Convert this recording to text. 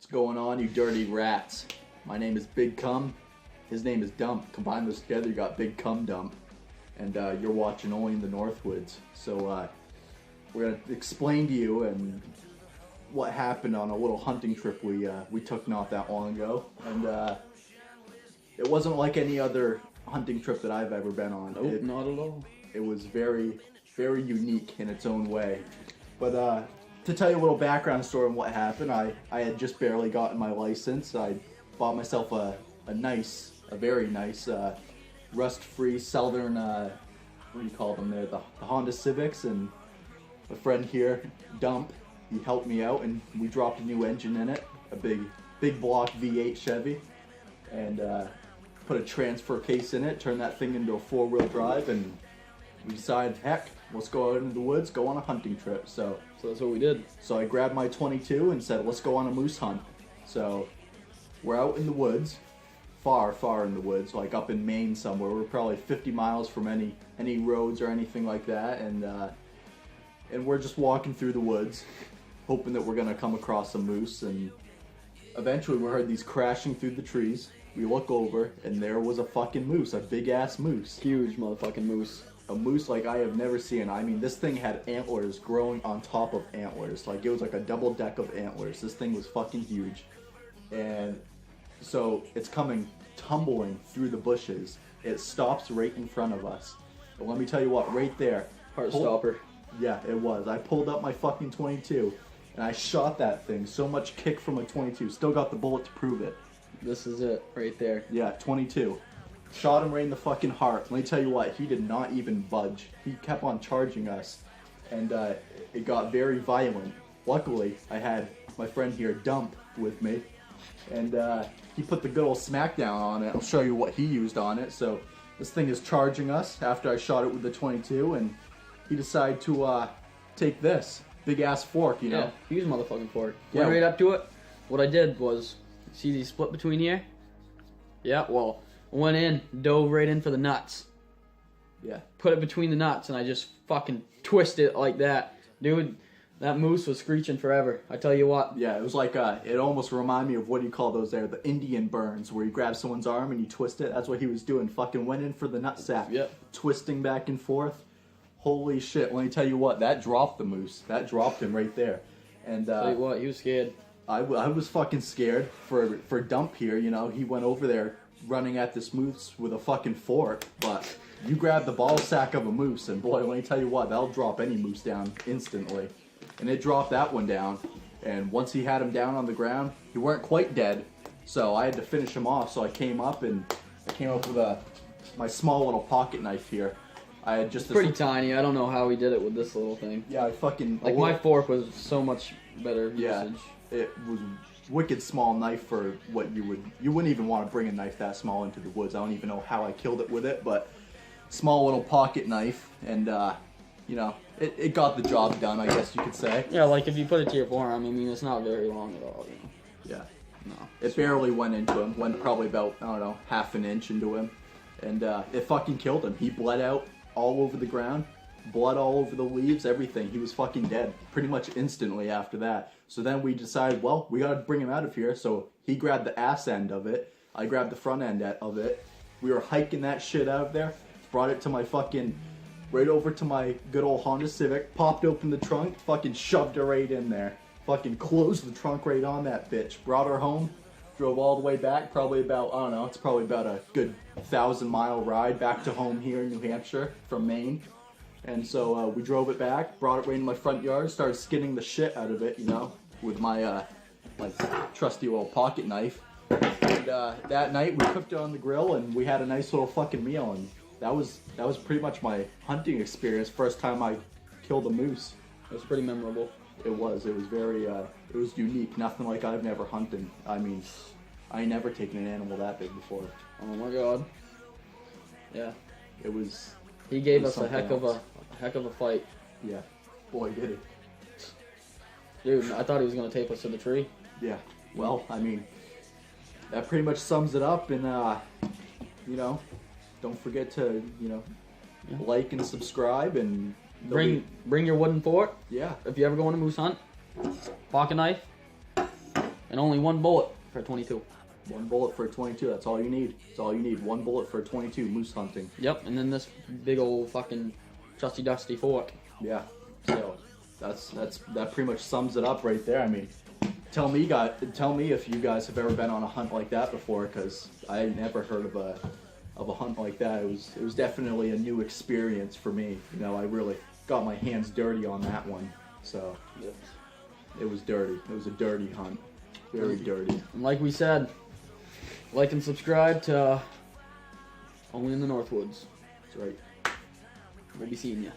What's going on, you dirty rats? My name is Big Cum. His name is Dump. Combine those together, you got Big Cum Dump. And you're watching Only in the Northwoods. So we're gonna explain to you and what happened on a little hunting trip we took not that long ago. And it wasn't like any other hunting trip that I've ever been on. Nope, not at all. It was very, very unique in its own way. But to tell you a little background story on what happened, I had just barely gotten my license. I bought myself a very nice, rust-free Southern, what do you call them there, the Honda Civics, and a friend here, Dump, he helped me out, and we dropped a new engine in it, a big block V8 Chevy, and put a transfer case in it, turned that thing into a four-wheel drive, and we decided, heck, let's go out into the woods, go on a hunting trip. So that's what we did. So I grabbed my 22 and said, let's go on a moose hunt. So we're out in the woods, far in the woods, like up in Maine somewhere. We're probably 50 miles from any roads or anything like that, and we're just walking through the woods, hoping that we're gonna come across a moose. And eventually we heard these crashing through the trees. We look over, and there was a fucking moose, a big ass moose. Huge motherfucking moose. A moose like I have never seen. I mean, this thing had antlers growing on top of antlers. Like, it was like a double deck of antlers. This thing was fucking huge. And so it's coming tumbling through the bushes. It stops right in front of us. And let me tell you what, right there. Heartstopper. Yeah, it was. I pulled up my fucking 22 and I shot that thing. So much kick from a 22. Still got the bullet to prove it. This is it right there. Yeah, 22. Shot him right in the fucking heart. Let me tell you what, he did not even budge. He kept on charging us, and it got very violent. Luckily, I had my friend here, Dump, with me, and he put the good old smackdown on it. I'll show you what he used on it. So this thing is charging us after I shot it with the 22, and he decided to take this big ass fork, you know? Yeah, huge motherfucking fork. Yeah. Went right up to it. What I did was, see these split between here? Yeah, well, went in, dove right in for the nuts. Yeah. Put it between the nuts, and I just fucking twisted it like that. Dude, that moose was screeching forever. I tell you what. Yeah, it was like, it almost reminded me of, what do you call those there? The Indian burns, where you grab someone's arm and you twist it. That's what he was doing. Fucking went in for the nutsack. Yep. Twisting back and forth. Holy shit. Let me tell you what, that dropped the moose. That dropped him right there. And Tell you what, he was scared. I was fucking scared for Dump here, you know. He went over there running at this moose with a fucking fork, but you grab the ball sack of a moose, and boy, let me tell you what, that'll drop any moose down instantly. And it dropped that one down, and once he had him down on the ground, he weren't quite dead, so I had to finish him off. So I came up with my small little pocket knife here. I had just Pretty tiny. I don't know how he did it with this little thing. Yeah, I fucking Like, my fork was so much better yeah, usage. it was wicked small knife for what you wouldn't even want to bring a knife that small into the woods. I don't even know how I killed it with it, but small little pocket knife, and you know, it got the job done, I guess you could say. Yeah, like if you put it to your forearm, I mean, it's not very long at all, you know. Yeah. No. It barely went into him, went probably about, I don't know, half an inch into him, and it fucking killed him. He bled out all over the ground, blood all over the leaves, everything. He was fucking dead pretty much instantly after that. So then we decided, well, we gotta bring him out of here. So he grabbed the ass end of it, I grabbed the front end of it. We were hiking that shit out of there, brought it to my fucking, right over to my good old Honda Civic, popped open the trunk, fucking shoved her right in there. Fucking closed the trunk right on that bitch. Brought her home, drove all the way back, probably about, I don't know, it's probably about a good 1,000-mile ride back to home here in New Hampshire from Maine. And so we drove it back, brought it right in my front yard, started skinning the shit out of it, you know, with my like trusty little pocket knife. And that night we cooked it on the grill, and we had a nice little fucking meal. And that was pretty much my hunting experience. First time I killed a moose. It was pretty memorable. It was very it was unique. Nothing like I've never hunted. I mean, I ain't never taken an animal that big before. Oh my god. Yeah. It was. He gave It was us a heck of something a heck of a fight. Yeah. Boy, did he. Dude, I thought he was gonna tape us to the tree. Yeah. Well, I mean, that pretty much sums it up. And you know, don't forget to, you know, like and subscribe, and Bring your wooden fork yeah. if you ever go on a moose hunt. Pocket knife. And only one bullet for a 22. One bullet for a 22. That's all you need. That's all you need. One bullet for a 22. Moose hunting. Yep, and then this big old fucking trusty dusty fork. Yeah. So that pretty much sums it up right there. I mean, tell me if you guys have ever been on a hunt like that before, because I never heard of a hunt like that. It was definitely a new experience for me. You know, I really got my hands dirty on that one. So it was dirty. It was a dirty hunt. Very dirty. And like we said, like and subscribe to Only in the Northwoods. That's right. We'll be seeing you.